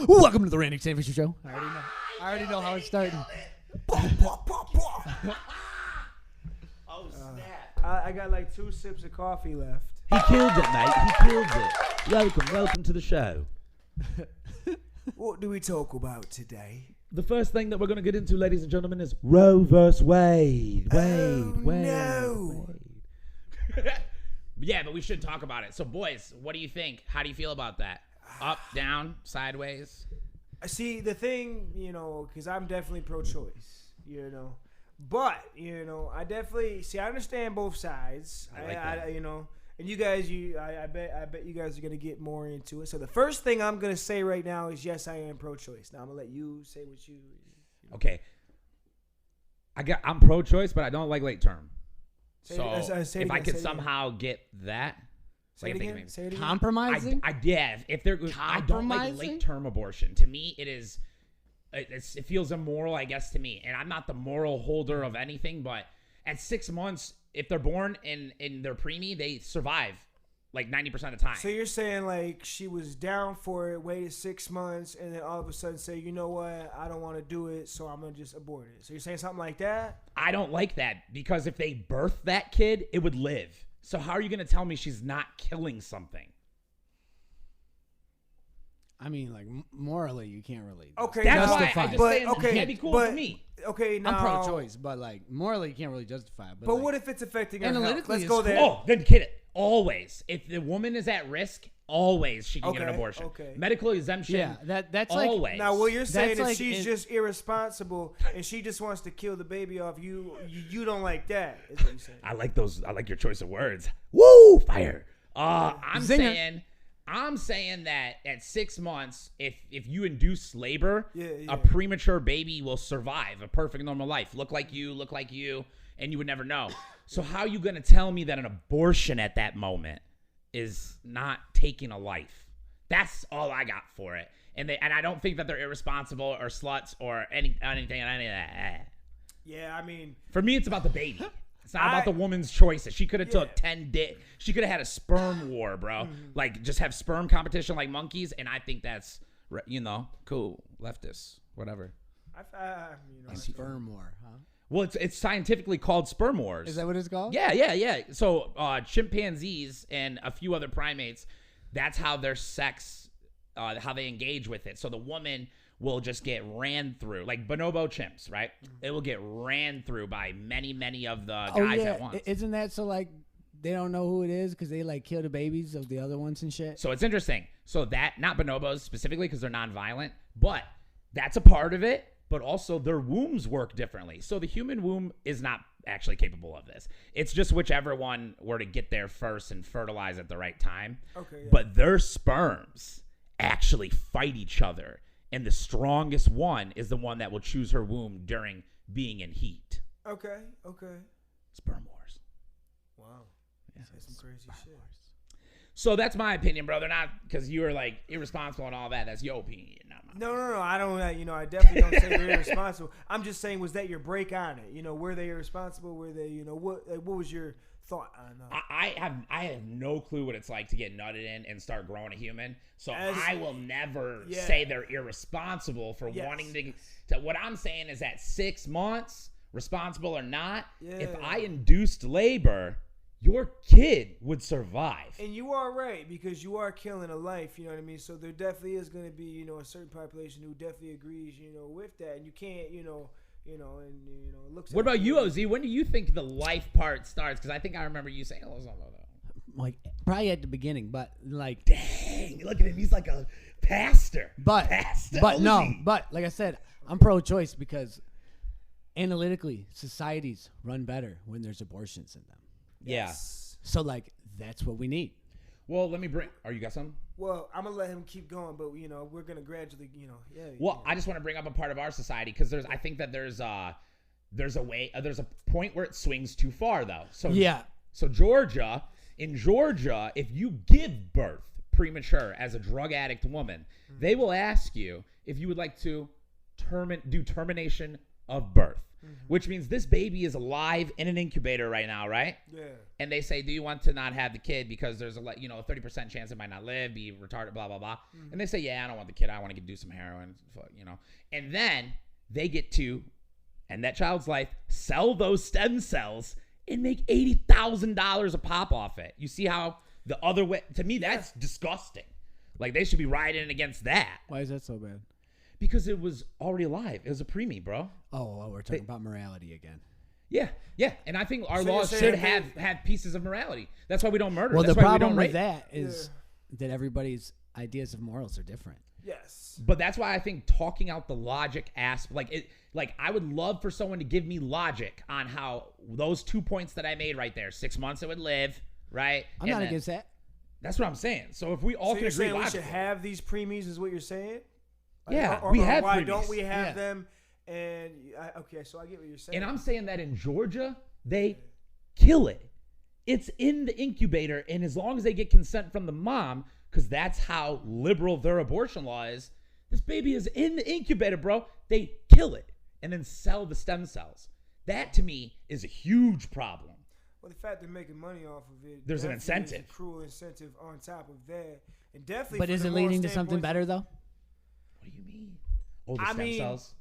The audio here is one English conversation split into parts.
Welcome to the Randy St. Fisher Show. I already know how it's starting. Oh, snap. I got like 2 sips of coffee left. He killed it, mate. He killed it. Welcome to the show. What do we talk about today? The first thing that we're going to get into, ladies and gentlemen, is Roe versus Wade. No. Yeah, but we should talk about it. So, boys, what do you think? How do you feel about that? Up, down, sideways? See, the thing, because I'm definitely pro-choice, But, I definitely, I understand both sides. I like that. And you guys, I bet you guys are going to get more into it. So the first thing I'm going to say right now is, yes, I am pro-choice. Now I'm going to let you say what you. Okay. I'm pro-choice, but I don't like late term. If I could somehow get that. Say it again. Compromising? If they're I don't like late term abortion. To me, it feels immoral, I guess, to me. And I'm not the moral holder of anything, but at 6 months, if they're born in their preemie, they survive like 90% of the time. So you're saying like she was down for it, waited 6 months, and then all of a sudden say, you know what, I don't want to do it, so I'm going to just abort it. So you're saying something like that? I don't like that because if they birth that kid, it would live. So how are you going to tell me she's not killing something? I mean, like, morally, you can't really. Okay, that's why justify I it. just But, saying okay, it can't be cool but- for me. Okay, now. I'm pro-choice, but, like, morally, you can't really justify it. But like, what if it's affecting her health? analytically, Let's it's go there. Oh, then kid it. Always. If the woman is at risk, always she can get an abortion. Okay. Medical exemption. Yeah, that's always. like. Now, what you're saying That's is like she's in- just irresponsible and she just wants to kill the baby off you. You don't like that, is what you're saying. I like those. I like your choice of words. Woo! Fire. I'm Zinger. saying that at 6 months, if you induce labor, Yeah. a premature baby will survive a perfect normal life. Look like you, and you would never know. So how are you going to tell me that an abortion at that moment is not taking a life? That's all I got for it. And I don't think that they're irresponsible or sluts or anything, any of that. Yeah, I mean. For me, it's about the baby. It's not about the woman's choices. She could have took 10 days. She could have had a sperm war, bro. Like, just have sperm competition like monkeys. And I think that's, cool. Leftists, whatever. Sperm war, huh? Well, it's scientifically called sperm wars. Is that what it's called? Yeah. So chimpanzees and a few other primates, that's how their sex, how they engage with it. So the woman will just get ran through, like bonobo chimps, right? It will get ran through by many, many of the guys at once. Isn't that so, like, they don't know who it is because they, like, kill the babies of the other ones and shit? So it's interesting. So that, not bonobos specifically because they're non-violent, but that's a part of it. But also their wombs work differently. So the human womb is not actually capable of this. It's just whichever one were to get there first and fertilize at the right time. Okay. Yeah. But their sperms actually fight each other. And the strongest one is the one that will choose her womb during being in heat. Okay. Sperm wars. Wow. Yeah, that's some crazy shit. So that's my opinion, brother. Not because you were like irresponsible and all that. That's your opinion. Not mine. No. I don't. I definitely don't say they're irresponsible. I'm just saying, was that your break on it? Were they irresponsible? Were they? What was your thought on that? I have no clue what it's like to get nutted in and start growing a human. So I will never say they're irresponsible for wanting to. What I'm saying is at 6 months, responsible or not, if I induced labor, your kid would survive. And you are right, because you are killing a life, you know what I mean? So there definitely is going to be, a certain population who definitely agrees, with that. And you can't, looks. What about you, OZ? When do you think the life part starts? Because I think I remember you saying, Like, probably at the beginning, but, like. Dang, look at him. He's like a pastor. But like I said, I'm pro-choice because analytically, societies run better when there's abortions in them. Yeah. So, like, that's what we need. Well, let me bring. Are you got something? Well, I'm gonna let him keep going, but we're gonna gradually, Well, I just want to bring up a part of our society because I think that there's a point where it swings too far though. So yeah. So in Georgia, if you give birth premature as a drug addict woman, they will ask you if you would like to do termination of birth. which means this baby is alive in an incubator right now, right? Yeah. And they say, do you want to not have the kid because there's a 30% chance it might not live, be retarded, blah, blah, blah. And they say, yeah, I don't want the kid. I want to do some heroin, And then they get to end that child's life, sell those stem cells, and make $80,000 a pop off it. You see how the other way, to me, that's disgusting. Like, they should be rioting against that. Why is that so bad? Because it was already alive. It was a preemie, bro. Oh, we're talking about morality again. Yeah. And I think our So you're laws saying should that have pieces of morality. That's why we don't murder. Well, That's the why we problem don't with rape. that is that everybody's ideas of morals are different. Yes. But that's why I think talking out the logic I would love for someone to give me logic on how those 2 points that I made right there, 6 months it would live, right? I'm not against that. That's what I'm saying. So if we all So can you're agree saying we logically, should have these preemies, is what you're saying? Yeah, we have Why preemies. don't we have Yeah. them? And okay, so I get what you're saying. and I'm saying that in Georgia, they kill it. It's in the incubator, and as long as they get consent from the mom, because that's how liberal their abortion law is, this baby is in the incubator, bro. They kill it and then sell the stem cells. That, to me, is a huge problem. Well, the fact they're making money off of it, There's an definitely is incentive. a cruel incentive on top of that, and definitely. But from is the it moral leading to something standpoint- better, though? What do you mean? Oh, the I stem mean, cells?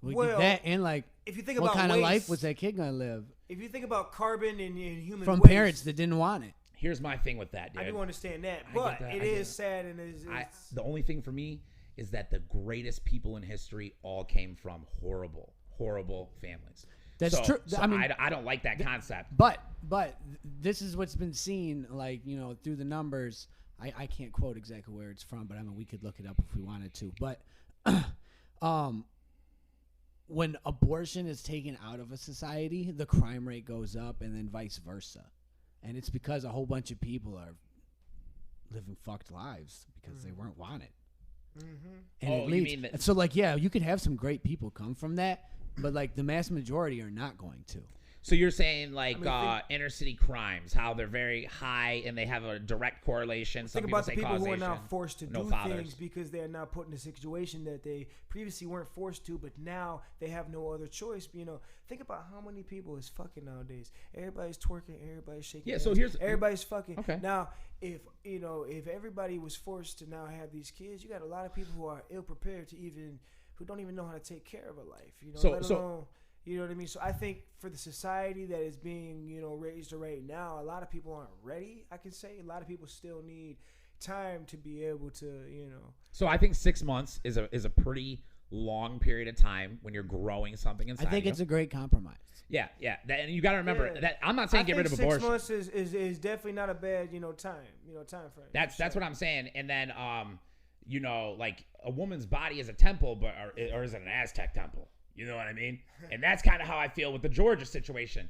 Well, that and like, If you think what about kind of waste, life was that kid gonna live If you think about carbon and human from waste, parents that didn't want it? Here's my thing with that, dude. I do understand that, I but get that, it I get is it. sad and it's The only thing for me is that the greatest people in history all came from horrible, horrible families. That's So- true. So I mean, I don't like that concept. But this is what's been seen, like, through the numbers. I can't quote exactly where it's from, but I mean, we could look it up if we wanted to. But when abortion is taken out of a society, the crime rate goes up, and then vice versa. And it's because a whole bunch of people are living fucked lives because they weren't wanted. And Oh, it you leads, mean that- so like, yeah, you could have some great people come from that, but like the mass majority are not going to. So you're saying like I mean, inner city crimes, how they're very high and they have a direct correlation. Some think people about the say people who causation. are now forced to no do fathers. things because they are now put in a situation that they previously weren't forced to, but now they have no other choice. Think about how many people is fucking nowadays. Everybody's twerking, everybody's shaking. Yeah, so hands, here's- everybody's fucking. Okay. Now, if everybody was forced to now have these kids, you got a lot of people who are ill prepared who don't even know how to take care of a life. Let alone. You know what I mean? So I think for the society that is being, raised right now, a lot of people aren't ready, I can say. A lot of people still need time to be able to, So I think 6 months is a pretty long period of time when you're growing something inside. I think you. it's a great compromise. Yeah. And you got to remember Yeah. that I'm not saying I get rid think of abortion. 6 months is definitely not a bad, time frame. That's what I'm saying. And then like a woman's body is a temple, or is it an Aztec temple? You know what I mean? And that's kind of how I feel with the Georgia situation.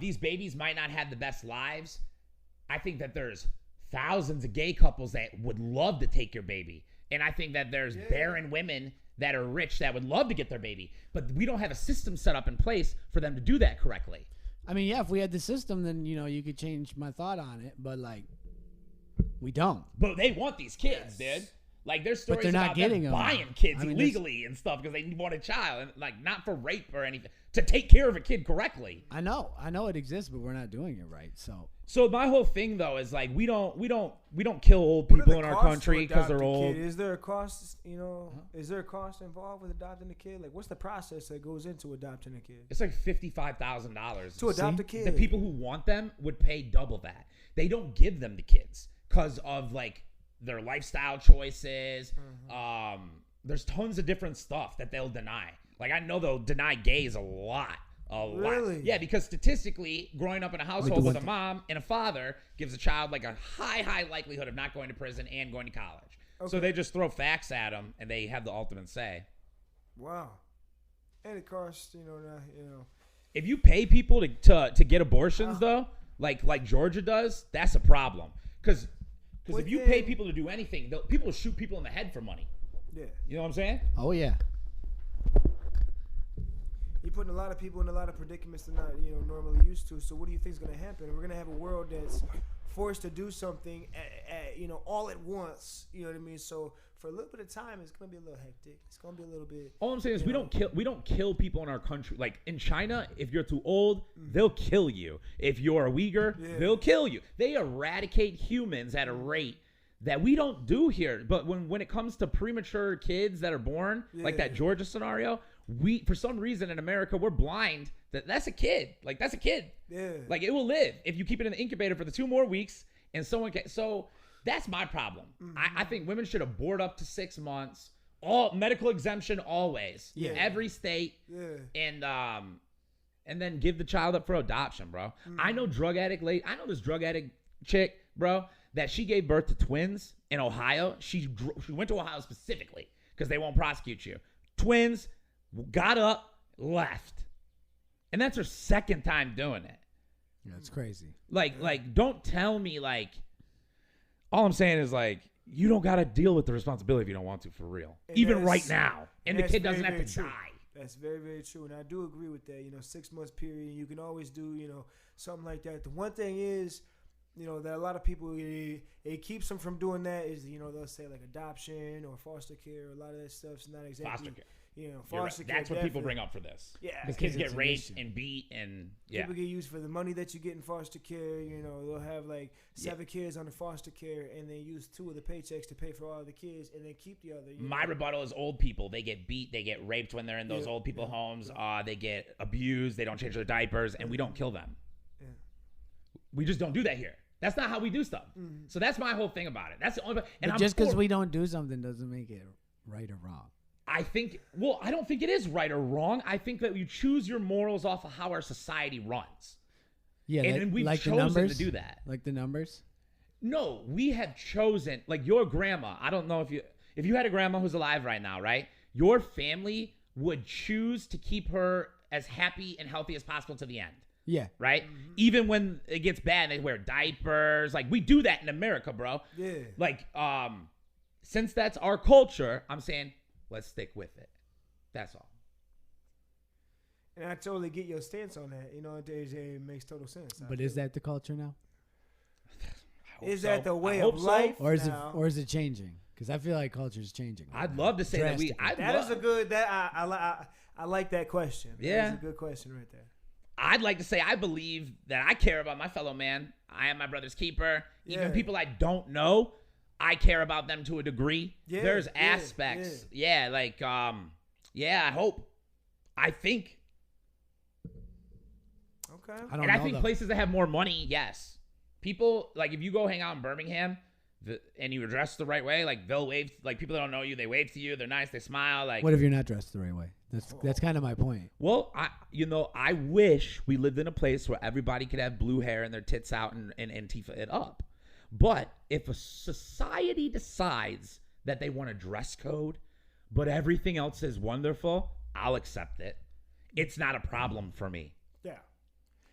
These babies might not have the best lives. I think that there's thousands of gay couples that would love to take your baby. And I think that there's barren women that are rich that would love to get their baby. But we don't have a system set up in place for them to do that correctly. I mean, yeah, if we had the system, then, you could change my thought on it. But, like, we don't. But they want these kids, dude. Like, there's stories they're not about getting them them. buying kids I mean, illegally and stuff because they want a child, and like not for rape or anything, to take care of a kid correctly. I know it exists, but we're not doing it right. So my whole thing though is like we don't kill old What are people the in our costs to country because they're adopt a old. kid? Is there a cost, is there a cost involved with adopting a kid? Like, what's the process that goes into adopting a kid? It's like $55,000 To adopt a kid. The people who want them would pay double that. They don't give them to kids because of like their lifestyle choices. There's tons of different stuff that they'll deny. Like I know they'll deny gays a lot. Really? Yeah, because statistically, growing up in a household with a mom and a father gives a child like a high likelihood of not going to prison and going to college. So they just throw facts at them and they have the ultimate say. Wow. And it costs, If you pay people to get abortions though, like Georgia does, that's a problem. Because if you pay people to do anything, people will shoot people in the head for money. Yeah. You know what I'm saying? You Oh, yeah. put putting a lot of people in a lot of predicaments they're not, normally used to. So what do you think is going to happen? We're going to have a world that's forced to do something, all at once. You know what I mean? So for a little bit of time, it's going to be a little hectic. It's going to be a little bit. All I'm saying is we don't kill people in our country. Like in China, if you're too old, they'll kill you. If you're a Uyghur, they'll kill you. They eradicate humans at a rate that we don't do here. But when it comes to premature kids that are born, like that Georgia scenario, we, for some reason in America, we're blind that's a kid. Like, that's a kid. Yeah. Like, it will live if you keep it in the incubator for the 2 more weeks and someone can. So that's my problem. I think women should abort up to 6 months. All medical exemption always. Yeah. Every state. Yeah. And then give the child up for adoption, bro. I know this drug addict chick, bro, that she gave birth to twins in Ohio. She went to Ohio specifically because they won't prosecute you. Twins, got up, left. And that's her second time doing it. Yeah, it's crazy. Like, don't tell me, like, all I'm saying is, like, you don't got to deal with the responsibility if you don't want to, for real. And even right now. And the kid doesn't have to true. die. That's very, very true. And I do agree with that. 6 months period, you can always do, something like that. The one thing is, that a lot of people, it keeps them from doing that is, they'll say like adoption or foster care. A lot of that stuff's not exactly. Foster care. Foster care. That's what people bring up for this. Yeah. Because kids get raped and beat and, People get used for the money that you get in foster care. They'll have like 7 kids under foster care and they use 2 of the paychecks to pay for all the kids and then keep the other. My rebuttal is old people. They get beat. They get raped when they're in those old people homes. They get abused. They don't change their diapers and we don't kill them. Yeah. We just don't do that here. That's not how we do stuff. So that's my whole thing about it. That's the only. And but just because we don't do something doesn't make it right or wrong. I don't think it is right or wrong. I think that you choose your morals off of how our society runs. Yeah, and we've like chosen to do that. Like the numbers? No, we have chosen, like your grandma. I don't know if you had a grandma who's alive right now, right? Your family would choose to keep her as happy and healthy as possible to the end. Yeah. Right? Even when it gets bad, they wear diapers. Like, we do that in America, bro. Yeah. Like, since that's our culture, I'm saying, let's stick with it. That's all. And I totally get your stance on that. It makes total sense. But is that the culture now? Is that the way of life? Or is it changing? Because I feel like culture is changing. I'd love to say that we. I like that question. Yeah. That's a good question right there. I'd like to say I believe that I care about my fellow man. I am my brother's keeper. Even people I don't know, I care about them to a degree. Yeah, There's aspects. Yeah, like, I hope. I think. Okay. I think places that have more money, yes. People, like, if you go hang out in Birmingham and you dress the right way, like, they'll wave. Like, people that don't know you, they wave to you. They're nice. They smile. Like, what if you're not dressed the right way? That's kind of my point. Well, I wish we lived in a place where everybody could have blue hair and their tits out and Antifa it up. But if a society decides that they want a dress code, but everything else is wonderful, I'll accept it. It's not a problem for me. Yeah.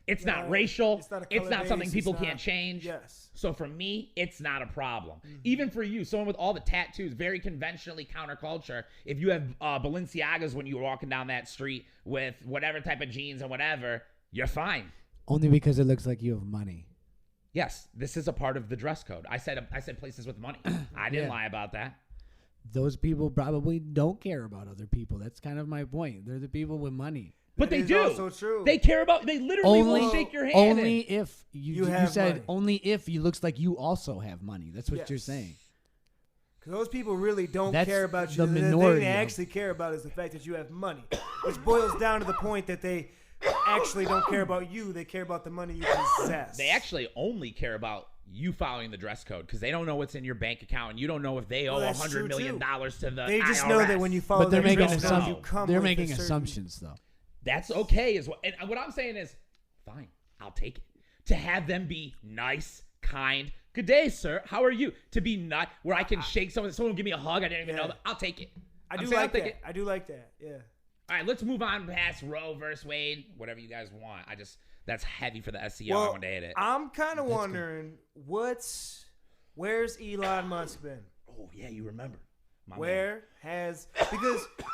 It's not racial. It's not something people can't change. Yes. So for me, it's not a problem. Even for you, someone with all the tattoos, very conventionally counterculture, if you have Balenciagas when you're walking down that street with whatever type of jeans and whatever, you're fine. Only because it looks like you have money. Yes, this is a part of the dress code. I said places with money. I didn't lie about that. Those people probably don't care about other people. That's kind of my point. They're the people with money. But they do. Also true. They care about. They literally will shake your hand. Only if you said money. only if you looks like you also have money. That's what you're saying. Because those people really don't That's care about you. the minority. The thing they actually care about is the fact that you have money, which boils down to the point that they actually don't care about you. They care about the money you possess. They actually only care about you following the dress code because they don't know what's in your bank account and you don't know if they owe $100 million to the They just IRS. know that when you follow But they're the making dress code, you come They're with making a certain- assumptions though. That's okay as well. And what I'm saying is, fine, I'll take it. To have them be nice, kind, good day, sir. How are you? To be not where I can shake someone will give me a hug. I didn't even know that. I'll take it. I do like that. I do like that. Yeah. All right, let's move on past Roe versus Wade. Whatever you guys want. That's heavy for the SEO. I want to hit it. I'm kind of wondering where's Elon Musk been? Oh yeah, you remember. Because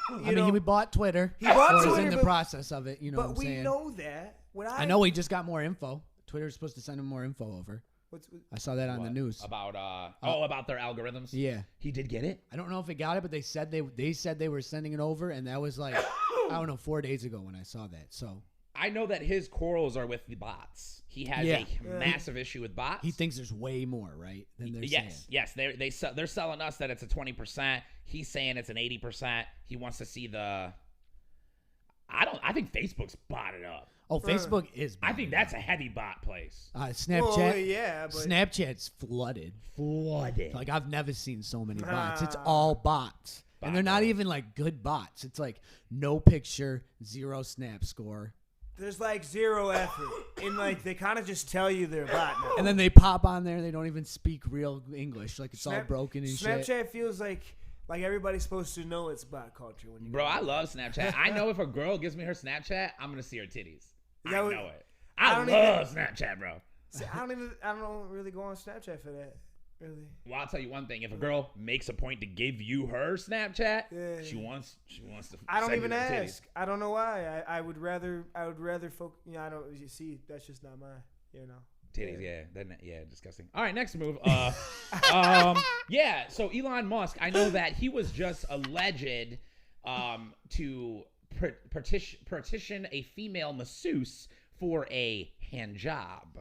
he bought Twitter. He bought He's Twitter, in the but- process of it. You know what I'm But we saying? know that. I know he just got more info. Twitter's supposed to send him more info over. I saw that on the news. About about their algorithms. Yeah, he did get it. I don't know if he got it, but they said they were sending it over, and that was like I don't know 4 days ago when I saw that. So I know that his quarrels are with the bots. He has a massive issue with bots. he thinks there's way more, right? Than they're saying. Yes. They're selling us that it's a 20%. He's saying it's an 80%. He wants to see the. I think Facebook's botted up. Oh, Facebook is. I think that's a heavy bot place. Snapchat. Well, yeah, but Snapchat's flooded. Like I've never seen so many bots. It's all bots. And they're not even like good bots. It's like no picture, 0 snap score. there's like zero effort, and like they kind of just tell you they're a bot now. And then they pop on there. They don't even speak real English. Like it's all broken and Snapchat shit. feels like everybody's supposed to know it's bot culture. When you Bro, I love Snapchat. I know if a girl gives me her Snapchat, I'm gonna see her titties. I know it. I love Snapchat, bro. See, I don't really go on Snapchat for that. Really. Well, I'll tell you one thing. If a girl makes a point to give you her Snapchat, she wants to. I don't send even you her titties. ask. I don't know why. I would rather focus. You know, I don't. You see, that's just not my. You know. Titties, yeah, disgusting. All right, next move. Yeah. So Elon Musk, I know that he was just alleged to petition a female masseuse for a hand job,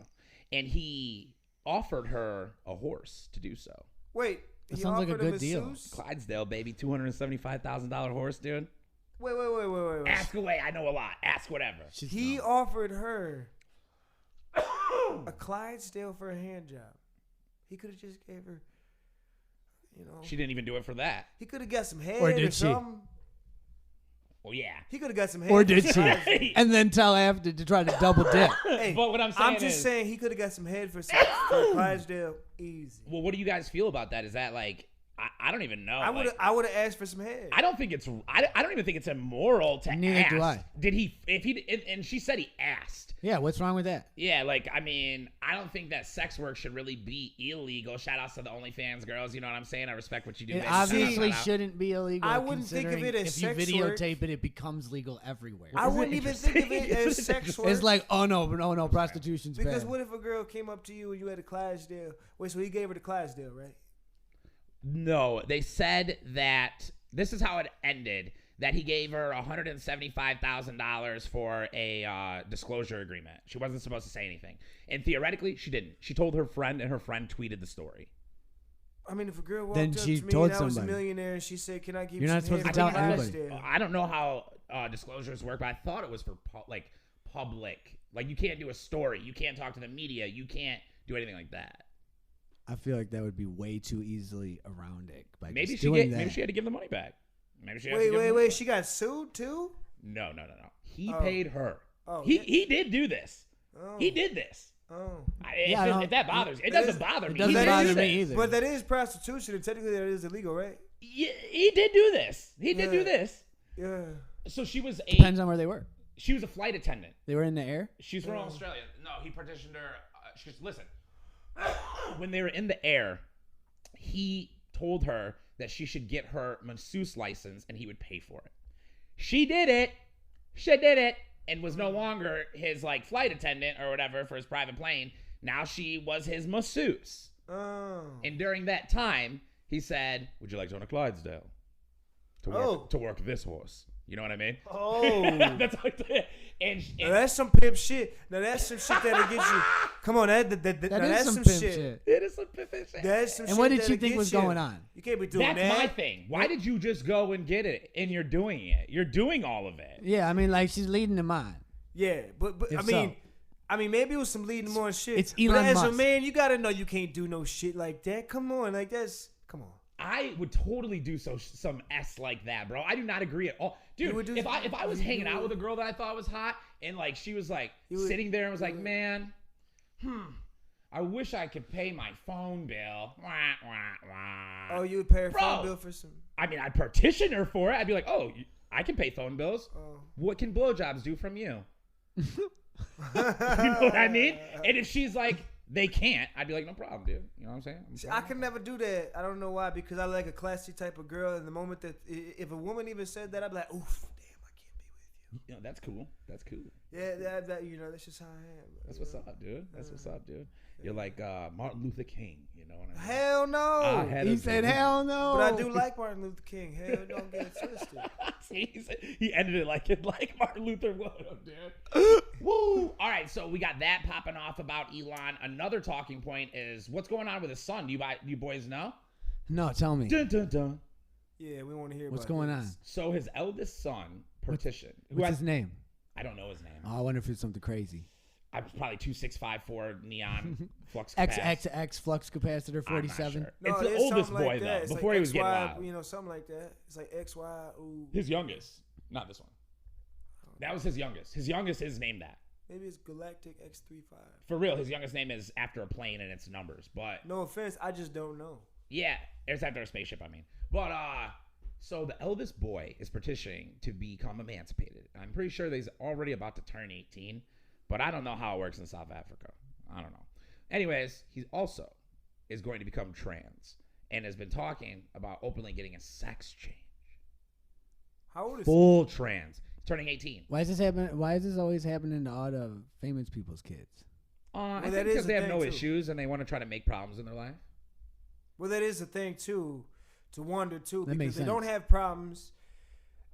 and he offered her a horse to do so. Wait, that he sounds like a offered good deal. Clydesdale, baby, $275,000 horse, dude. Wait. Ask away. I know a lot. Ask whatever. He offered her a Clydesdale for a hand job. He could have just gave her, you know. She didn't even do it for that. He could have got some head Or did she? something. Well, yeah. He could have got some head. Or did she? And then tell after to try to double dip. Hey, but what I'm just is, saying he could have got some head for Clydesdale easy. Well, what do you guys feel about that? Is that like I don't even know. I would have asked for some head. I don't think it's. I don't even think it's immoral to Neither ask. do I. Did he? If he and she said he asked. Yeah, what's wrong with that? Yeah, like I mean, I don't think that sex work should really be illegal. Shout outs to the OnlyFans girls. You know what I'm saying? I respect what you do. It baby. obviously Shout out. shouldn't be illegal. I wouldn't think of it as if you sex videotape it becomes legal everywhere. I wouldn't even think of it as sex work. It's like, oh no, prostitution's because bad. what if a girl came up to you and you had a Clydesdale? Wait, so he gave her the Clydesdale, right? No, they said that this is how it ended. That he gave her $175,000 for a disclosure agreement. She wasn't supposed to say anything. And theoretically, she didn't. She told her friend, and her friend tweeted the story. I mean, if a girl walked Then up she to me told and I was a somebody. millionaire and she said, can I give You're you not some supposed head to for tell the anybody. Clydesdale? I don't know how disclosures work, but I thought it was for public. Like you can't do a story. You can't talk to the media. You can't do anything like that. I feel like that would be way too easily around it. By Maybe just she doing maybe that. she had to give the money back. Maybe she had to give the money Wait. back. She got sued too? No. He paid her. Oh, he did do this. Oh. He did this. Oh. If that bothers, it doesn't bother me. It doesn't He did bother do me this. either. But that is prostitution, and technically that is illegal, right? Yeah, he did do this. He did do this. Yeah. So she was Depends on where they were. She was a flight attendant. They were in the air. She's from Australia. No, he petitioned her. She goes, listen. When they were in the air, he told her that she should get her masseuse license and he would pay for it. She did it. And was no longer his like flight attendant or whatever for his private plane. Now she was his masseuse. Oh. And during that time, he said, would you like to own a Clydesdale? To work this horse. You know what I mean? Oh. That's like that. And Now that's some pimp shit. Now that's some shit that'll get you. Come on, That that's is some pimp shit. it is some pimp shit. That's some And shit what did she that'll think get was you. going on? You can't be doing That's that. my thing. Why did you just go and get it and you're doing it? You're doing all of it. Yeah, I mean, like she's leading them on. Yeah, but If I mean, maybe it was some leading more shit. It's but Elon as a Musk. man, you gotta know you can't do no shit like that. Come on, come on. I would totally do some S like that, bro. I do not agree at all. Dude, if I was hanging out with a girl that I thought was hot and like she was like sitting there and was like, man, I wish I could pay my phone bill. Wah, wah, wah. Oh, you would pay her Bro. phone bill for some? I mean, I'd petition her for it. I'd be like, oh, I can pay phone bills. Oh. What can blowjobs do from you? You know what I mean? And if she's like, they can't, I'd be like, no problem, dude. You know what I'm saying? See, I can never do that. I don't know why, because I like a classy type of girl. And the moment that if a woman even said that, I'd be like, oof, damn, I can't be with you. You know, that's cool. That's cool. Yeah, that you know, that's just how I am. That's what's up, dude. That's what's up, dude. You're like Martin Luther King, you know what I mean? Hell no. He said, hell no. But I do like Martin Luther King. Hell, don't get it twisted. See, he ended it like Martin Luther would have, dude. Woo! All right, so we got that popping off about Elon. Another talking point is what's going on with his son. Do you boys know? No, tell me. Dun, dun, dun. Yeah, we want to hear What's about going this. on? So his eldest son petitioned. What's his name? I don't know his name. Oh, I wonder if it's something crazy. I was probably 2654 neon flux capacitor. XXX flux capacitor 47. Sure. No, It's the it's oldest something boy like though. that. It's Before like he was getting XY, wild. you know, something like that. It's like XY. Ooh, His youngest, not this one. That was his youngest. His youngest is named that. maybe it's Galactic X35. For real, his youngest name is after a plane and its numbers. But No offense, I just don't know. yeah, it's after a spaceship. I mean, but so the eldest boy is petitioning to become emancipated. I'm pretty sure he's already about to turn 18. But I don't know how it works in South Africa. I don't know. Anyways, he also is going to become trans and has been talking about openly getting a sex change. How old is Full trans. He's turning 18. Why is this happening? Why is this always happening to all the famous people's kids? I that think is because a they have thing, no too. issues and they want to try to make problems in their life. Well, that is a thing too, to wonder too, That makes because they don't sense. have problems.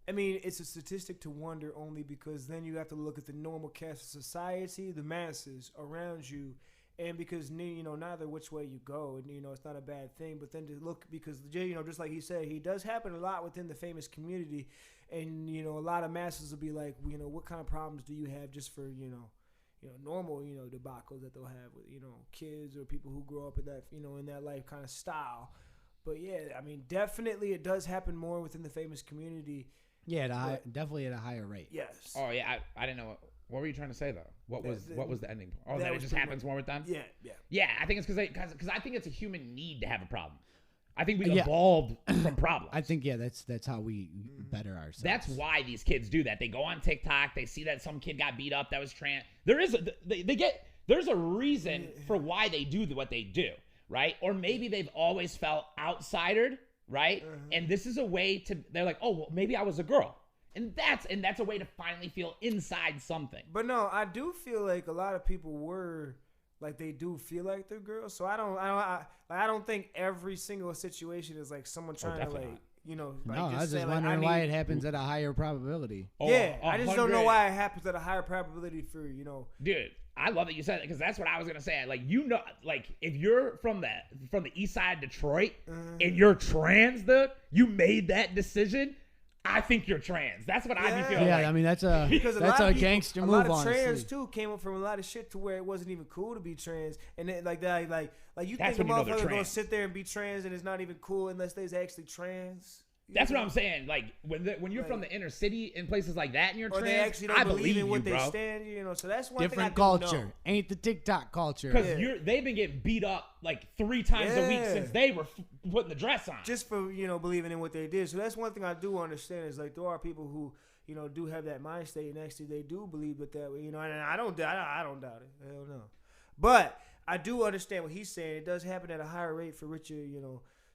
I mean, it's a statistic to wonder only because then you have to look at the normal cast of society, the masses around you, and because you know neither which way you go, and you know it's not a bad thing. But then to look because you know just like he said, he does happen a lot within the famous community, and you know a lot of masses will be like, you know, what kind of problems do you have just for you know normal debacles that they'll have with kids or people who grow up in that in that life kind of style. But yeah, I mean, definitely it does happen more within the famous community. Yeah, definitely at a higher rate. Yes. Oh, yeah. I didn't know. What were you trying to say, though? What was the ending point? Oh, that that it was just pretty happens more with them? Yeah. Yeah, I think it's because I think it's a human need to have a problem. I think we Yeah. evolved from problems. I think that's how we better ourselves. That's why these kids do that. They go on TikTok. They see that some kid got beat up that was trans. There's a reason for why they do what they do, right? Or maybe they've always felt outsidered, right? And this is a way they're like, oh, well, maybe I was a girl. And that's a way to finally feel inside something. But no, I do feel like a lot of people were like they do feel like they're girls. So I don't think every single situation is like someone trying to definitely like not. like no, I was just saying, like, wondering why it happens at a higher probability. Oh, Yeah, I just don't know 100. why it happens at a higher probability for Dude, I love that you said that because that's what I was gonna say. Like like if you're from the east side of Detroit and you're trans, dude, you made that decision. I think you're trans. That's what I'd be feeling. Yeah, like. I mean that's a because that's lot a of people, gangster a move. lot of Honestly, trans too came up from a lot of shit to where it wasn't even cool to be trans, and then, like that, like you That's think a when you know they're motherfucker gonna trans. sit there and be trans and it's not even cool unless they's actually trans. That's what I'm saying. Like when you're from the inner city in places like that and you're Or trans, they actually don't I believe in what you, they bro. stand, So that's one different thing I do culture. know. Ain't the TikTok culture. Because they've been getting beat up like 3 times a week Yeah. since they were putting the dress on. Just for believing in what they did. So that's one thing I do understand is like there are people who do have that mind state and actually they do believe it that way. And I don't doubt it. Hell no. But I do understand what he's saying. It does happen at a higher rate for richer,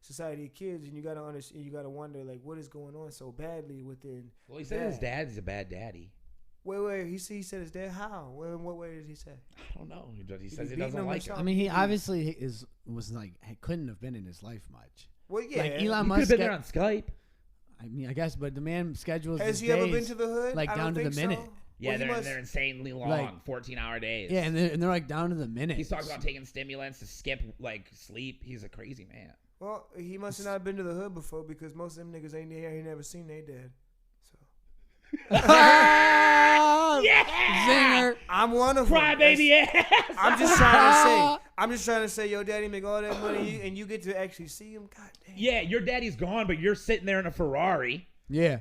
society of kids, and you gotta understand. You gotta wonder like what is going on so badly within. Well, he said his dad's a bad daddy. Wait. He said his dad. How? In what way did he say? I don't know. He says he beating doesn't him or like it. something? I mean, he obviously was like he couldn't have been in his life much. Well, yeah. Like Elon He could have Musk. been there on Skype. I mean, I guess, but the man schedules. Has his he ever days, been to the hood? like I down don't to the think minute? so. Yeah, Well, they're insanely long, Like- 14-hour days. Yeah, and they're like down to the minute. He's talking about taking stimulants to skip like sleep. He's a crazy man. Well, he must have not been to the hood before because most of them niggas ain't there. He never seen their dad. So Yeah, Zinger. I'm one of them. crybaby ass. I'm just trying to say, your daddy make all that money and you get to actually see him. God damn. Yeah, your daddy's gone, but you're sitting there in a Ferrari. Yeah.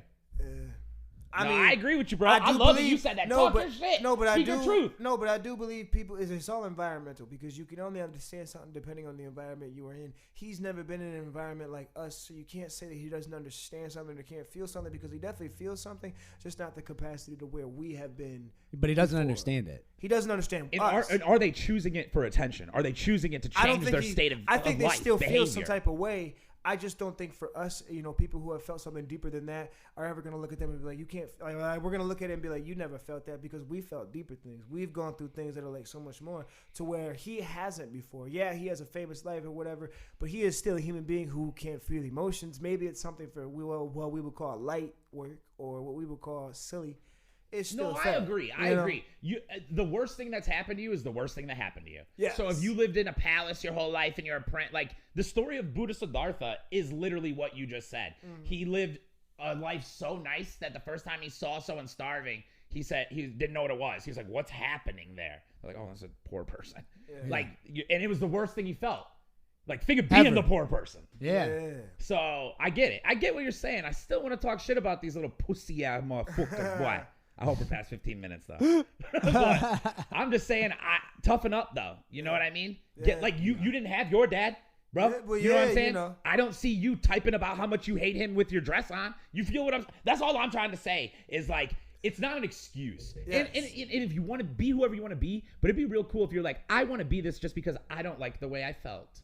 I agree with you, bro. I love that you said that. Talk your shit. No, but Speak your truth. No, but I do believe people. It's all environmental because you can only understand something depending on the environment you are in. He's never been in an environment like us, so you can't say that he doesn't understand something or can't feel something because he definitely feels something, just not the capacity to where we have been. But he doesn't understand it. He doesn't understand us. Are they choosing it for attention? Are they choosing it to change their state of life? I think they still behavior? feel some type of way. I just don't think for us, people who have felt something deeper than that are ever going to look at them and be like, you can't, we're going to look at it and be like, you never felt that because we felt deeper things. We've gone through things that are like so much more to where he hasn't before. Yeah, he has a famous life or whatever, but he is still a human being who can't feel emotions. Maybe it's something for what we would call light work or what we would call silly. It's still I agree. I agree. The worst thing that's happened to you is the worst thing that happened to you. Yes. So if you lived in a palace your whole life and you're a prince, like the story of Buddha Siddhartha is literally what you just said. Mm-hmm. He lived a life so nice that the first time he saw someone starving, he said he didn't know what it was. He was like, "What's happening there?" They're like, "Oh, that's a poor person." Yeah. And it was the worst thing he felt. Like, think of being the poor person. Yeah. So I get it. I get what you're saying. I still want to talk shit about these little pussy ass motherfuckers, boy. I hope we're past 15 minutes though. But I'm just saying, toughen up though. You know what I mean? Yeah, you didn't have your dad, bro. Yeah, well, you know what I'm saying? I don't see you typing about how much you hate him with your dress on. You feel what I'm? That's all I'm trying to say. Is like it's not an excuse. Yes. And if you want to be whoever you want to be, but it'd be real cool if you're like, I want to be this just because I don't like the way I felt.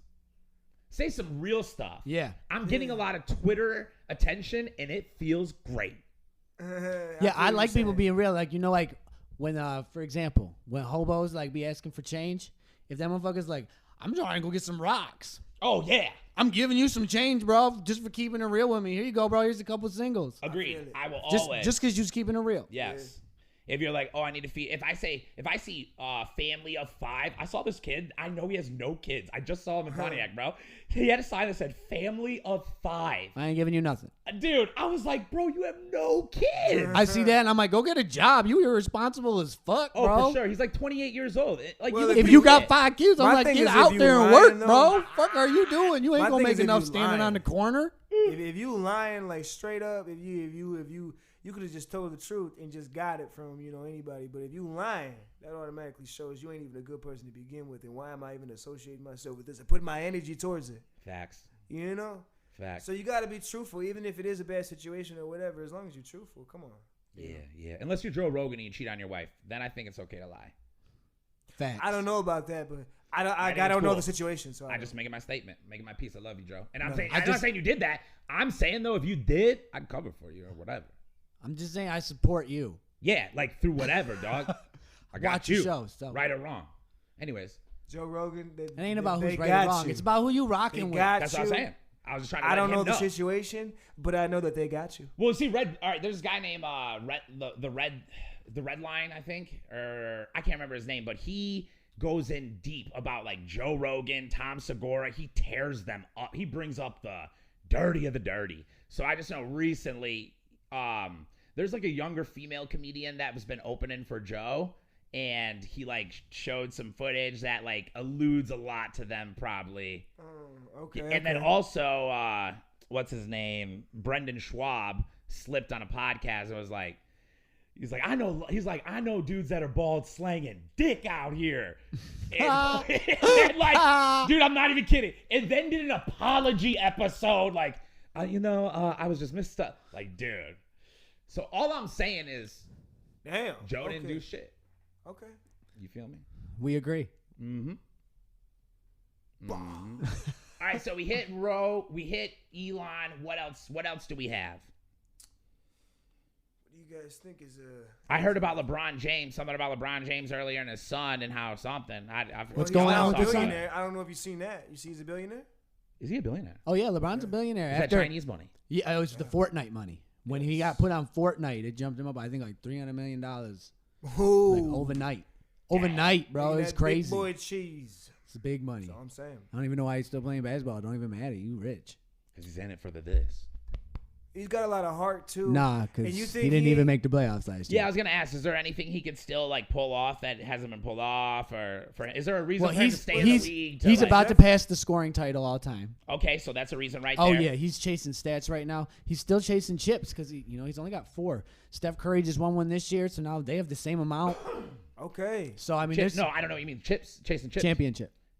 Say some real stuff. Yeah. I'm getting a lot of Twitter attention, and it feels great. I like people being real. Like, when, for example, when hobos be asking for change, if that motherfucker's like, I'm trying to go get some rocks. Oh yeah, I'm giving you some change, bro, just for keeping it real with me. Here you go, bro. Here's a couple singles. Agreed. I will always just because you're just keeping it real. Yes. If you're like, oh, I need to feed. If I see family of 5, I saw this kid. I know he has no kids. I just saw him in Pontiac, bro. He had a sign that said family of 5. I ain't giving you nothing. Dude, I was like, bro, you have no kids. I see that and I'm like, go get a job. You irresponsible as fuck, bro. Oh, for sure. He's like 28 years old. Like, well, if you got 5 kids, I'm like, get out there and work, bro. Fuck are you doing? You ain't gonna make enough standing on the corner. If you lying straight up, if you could have just told the truth and just got it from, anybody. But if you lying, that automatically shows you ain't even a good person to begin with. And why am I even associating myself with this and putting my energy towards it? Facts. Facts. So you got to be truthful, even if it is a bad situation or whatever, as long as you're truthful. Come on. Yeah. Unless you're Joe Rogan and you cheat on your wife, then I think it's okay to lie. Facts. I don't know about that, but I don't know the situation. So I'm just making my statement, making my piece. I love you, Joe. And I'm not saying you did that. I'm saying, though, if you did, I'd cover for you or whatever. I'm just saying I support you. Yeah, through whatever, dog. I got Watch you. Your show, so. Right or wrong. Anyways. Joe Rogan. It ain't about who's right or wrong. It's about who you rocking with. That's what I'm saying. I was just trying to. I don't know the situation, but I know that they got you. Well, see, all right. There's a guy named the Red Line, I think, or I can't remember his name, but he goes in deep about Joe Rogan, Tom Segura. He tears them up. He brings up the dirty of the dirty. So I just know recently. There's a younger female comedian that has been opening for Joe, and he showed some footage that alludes a lot to them probably. Okay. And then also, what's his name? Brendan Schwab slipped on a podcast and was like, I know dudes that are bald slanging dick out here. And dude, I'm not even kidding. And then did an apology episode I was just messed up. Dude. So all I'm saying is, damn, Joe didn't do shit. Okay. You feel me? We agree. Mm-hmm. All right, so we hit Roe, we hit Elon. What else do we have? What do you guys think is I heard about LeBron James, something about LeBron James earlier and his son and how something. What's going on with his son? I don't know if you've seen that. You see he's a billionaire? Is he a billionaire? Oh yeah, LeBron's a billionaire. Is that Chinese money? Yeah, it was the Fortnite money. When he got put on Fortnite, it jumped him up, I think, $300 million. Ooh. Overnight. Overnight, bro. It's crazy. Big boy cheese. It's big money. That's all I'm saying. I don't even know why he's still playing basketball. Don't even matter. You rich. Because he's in it for the this. He's got a lot of heart too. Nah, because he didn't even make the playoffs last year. Yeah, I was gonna ask: is there anything he could still like pull off that hasn't been pulled off, or is there a reason for him to stay in the league? He's about to pass the scoring title all time. Okay, so that's a reason right there. Oh yeah, he's chasing stats right now. He's still chasing chips because he's only got 4. Steph Curry just won one this year, so now they have the same amount. Okay. So I mean, no, I don't know what you mean. Chasing chips.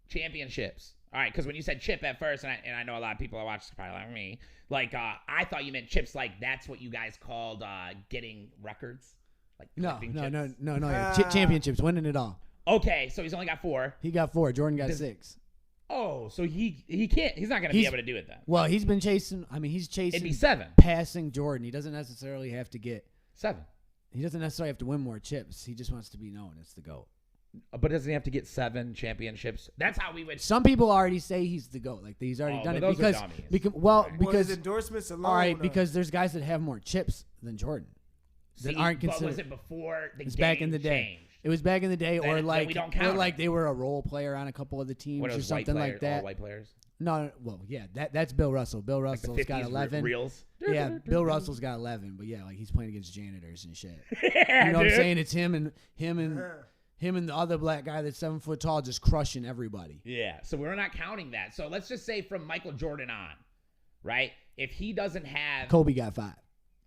Championships. All right, because when you said chip at first, and I know a lot of people that watch this probably like me, like I thought you meant chips, like that's what you guys called getting records, like no. Ah. Championships, winning it all. Okay, so he's only got 4. He got 4. Jordan got 6. Oh, so he can't. He's not gonna be able to do it then. Well, he's been chasing. I mean, he's chasing. It'd be 7. Passing Jordan. He doesn't necessarily have to get 7. He doesn't necessarily have to win more chips. He just wants to be known as the GOAT. But doesn't he have to get 7 championships? That's how we would. Some people already say he's the GOAT. Like he's already done it those because are dummies. because his endorsements alone. all right, because there's guys that have more chips than Jordan that aren't considered. But was it before the It's game back in the day. changed? It was back in the day, Then we don't count like it. they were a role player on a couple of the teams What, or something like that. All white players. No, well, yeah, that's Bill Russell. Bill Like the Russell's got 50s 11. reels. Yeah, Bill Russell's got 11, but yeah, like he's playing against janitors and shit. Yeah, You know what I'm dude. saying? It's him and the other black guy that's 7 foot tall just crushing everybody. Yeah, so we're not counting that. So let's just say from Michael Jordan on, right? If he doesn't have Kobe got 5.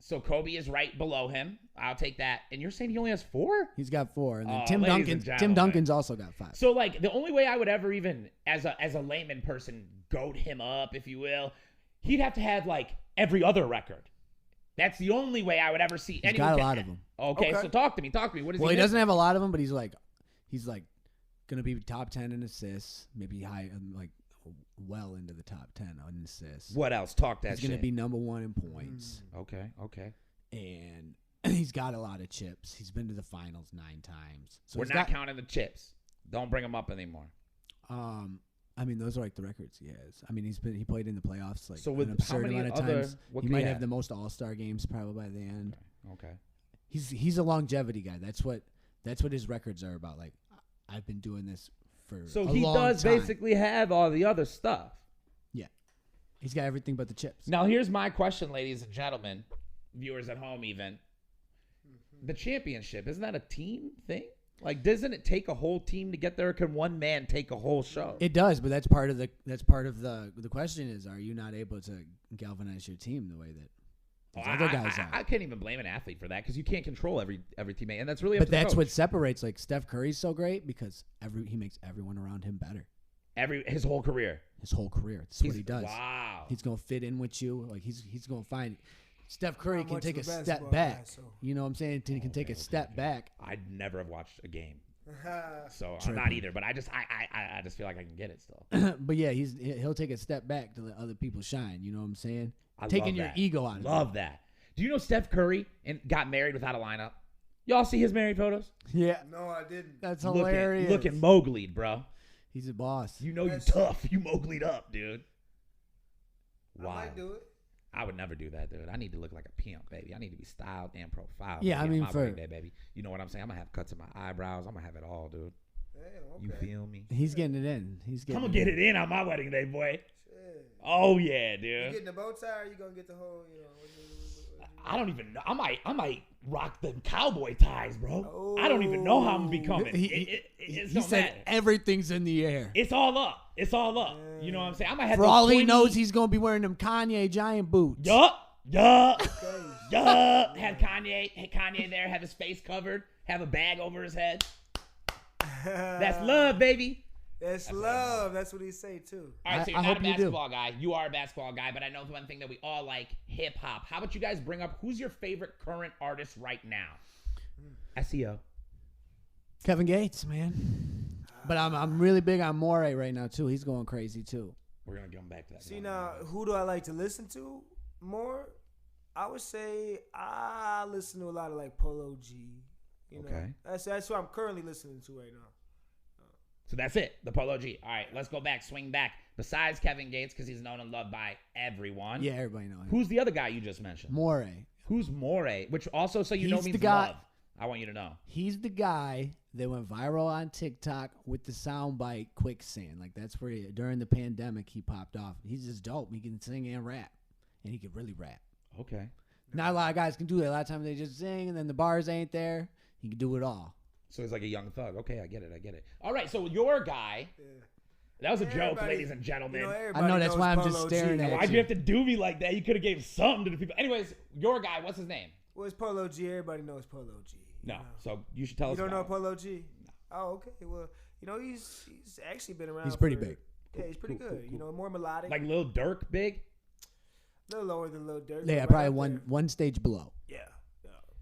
So Kobe is right below him. I'll take that. And you're saying he only has 4? He's got 4, and then Oh, Tim ladies and gentlemen. Duncan's also got 5. So like the only way I would ever even as a layman person goat him up, if you will, he'd have to have like every other record. That's the only way I would ever see. He's got a lot of them. Okay, so talk to me. What is Well, he he doesn't missing? have a lot of them, but he's like gonna be top 10 in assists, maybe high, like well into the top 10 on assists. What else? Talk that He's shit. gonna be number 1 in points, Okay. and he's got a lot of chips. He's been to the finals 9 times. So We're not counting the chips. Don't bring them up anymore. I mean, those are like the records he has. I mean, he played in the playoffs like So with an absurd how many amount of other- times. what He could he might have have? the most All-Star games probably by the end. Okay. He's a longevity guy. That's what his records are about. Like, I've been doing this for So a he long does time. basically have all the other stuff. Yeah, he's got everything but the chips. Now here's my question, ladies and gentlemen, viewers at home even. The championship, isn't that a team thing? Like, doesn't it take a whole team to get there? Or can one man take a whole show? It does, but that's part of the question is, are you not able to galvanize your team the way that these other guys are? I can't even blame an athlete for that because you can't control every teammate, and that's really up But to the that's coach. what separates. Like Steph Curry's so great because he makes everyone around him better. His whole career. His whole career. That's what he does. Wow. He's gonna fit in with you. Like he's gonna find. Steph Curry Not can much take a of a step basketball back. guy, so. You know what I'm saying? He can take a step back. I'd never have watched a game, so I'm Tripping. not either. But I just feel like I can get it still. But yeah, he'll take a step back to let other people shine. You know what I'm saying? I Taking love your that. ego out of it. Love that. Do you know Steph Curry got married without a lineup? Y'all see his married photos? Yeah, No, I didn't. that's hilarious. Looking Mowgli'd, bro. He's a boss. You know That's- you tough. You Mowgli'd up, dude. I Wow. might do it. I would never do that, dude. I need to look like a pimp, baby. I need to be styled and profiled. Yeah, baby, I mean, on my for- wedding day, baby. You know what I'm saying? I'm gonna have cuts in my eyebrows. I'm gonna have it all, dude. Damn, okay. You feel me? He's getting it in. He's getting. I'm gonna get it in on my wedding day, boy. Shit. Oh yeah, You dude. getting the bow tie or you gonna get the whole, I don't even know. I might rock the cowboy ties, bro. I don't even know how I'm becoming. It He don't said matter. everything's in the air. It's all up. It's all up. You know what I'm saying? I might have For those all he pointy- knows, he's gonna be wearing them Kanye giant boots. Yup. Have Kanye there, have his face covered, have a bag over his head. That's love, baby. That's love. That's what he say too. All right, so you're I not a hope you do. basketball guy. You are a basketball guy, but I know one thing that we all like, hip hop. How about you guys bring up who's your favorite current artist right now? SEO. Kevin Gates, man. But I'm really big on Morey right now too. He's going crazy too. We're gonna come back to that. See now, who do I like to listen to more? I would say I listen to a lot of like Polo G. You know, Okay. that's what I'm currently listening to right now. So that's it, the Polo G. All right, let's go back, swing back. Besides Kevin Gates, because he's known and loved by everyone. Yeah, everybody knows him. Who's the other guy you just mentioned? Morey. Who's Morey? Which also, so you know, He's means the guy- love. I want you to know. He's the guy that went viral on TikTok with the soundbite "Quicksand." Like that's where during the pandemic he popped off. He's just dope. He can sing and rap, and he can really rap. Okay. Not a lot of guys can do that. A lot of times they just sing, and then the bars ain't there. He can do it all. So he's like a young thug. Okay, I get it. All right, so your guy. Yeah. That was a joke, ladies and gentlemen. I know, that's why I'm just staring at you. Why'd you have to do me like that? You could have gave something to the people. Anyways, your guy, what's his name? Well, it's Polo G. Everybody knows Polo G. No, so you should tell us. You don't know him. Polo G? No. Oh, okay. Well, he's actually been around. He's pretty big. Yeah, he's pretty good. Cool. More melodic. Like Lil Durk big? A little lower than Lil Durk. Yeah, probably one stage below. Yeah.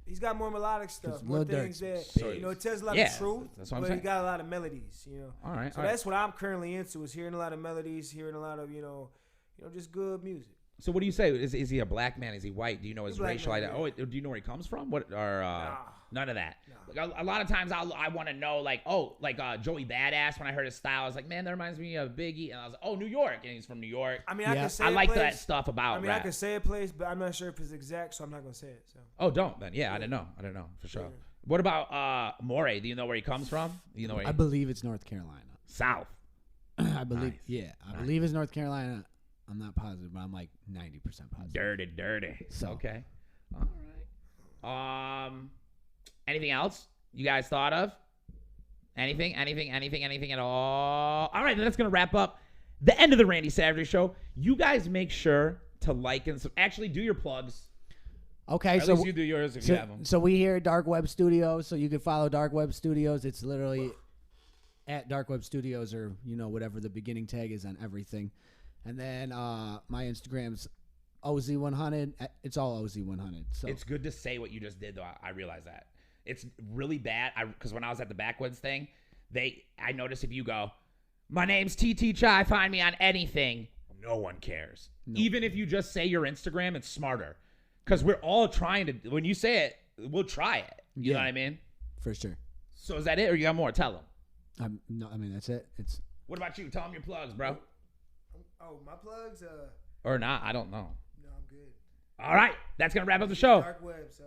He's got more melodic stuff, more Lil things Durk's that it tells a lot of truth. That's what I'm but saying. He got a lot of melodies, All right. So that's what I'm currently into, is hearing a lot of melodies, hearing a lot of just good music. So what do you say? Is he a black man? Is he white? Do you know his racial identity? Man. Oh, do you know where he comes from? What or none of that? Nah. Like, a lot of times I want to know, like, Joey Badass. When I heard his style, I was like, man, that reminds me of Biggie. And I was like, oh, New York, and he's from New York. I mean, I can say I like place. that stuff about rap. I can say a place, but I'm not sure if it's exact, so I'm not gonna say it. So. Oh, don't then. Yeah, I didn't know for sure. Yeah. What about Morey? Do you know where he comes from? Do you know where I believe it's North Carolina. South. I believe. Nice. Yeah, I believe it's North Carolina. I'm not positive, but I'm like 90% positive. Dirty. So. Okay. All right. Anything else you guys thought of? Anything at all? All right, then that's going to wrap up the end of the Randy Savagery Show. You guys make sure to like and actually do your plugs. Okay, at least you do yours if you have them. So we here at Dark Web Studios, so you can follow Dark Web Studios. It's literally at Dark Web Studios, or whatever the beginning tag is on everything. And then my Instagram's OZ100. It's all OZ100. So it's good to say what you just did, though. I realize that. It's really bad because when I was at the Backwoods thing, I noticed if you go, my name's TT Chai, find me on anything, no one cares. No. Even if you just say your Instagram, it's smarter. Because we're all trying to, when you say it, we'll try it. You know what I mean? For sure. So is that it, or you got more? Tell them. No, I mean, that's it. What about you? Tell them your plugs, bro. Oh, my plugs? Or not, I don't know. No, I'm good. All right, that's going to wrap up the show. Dark Web, so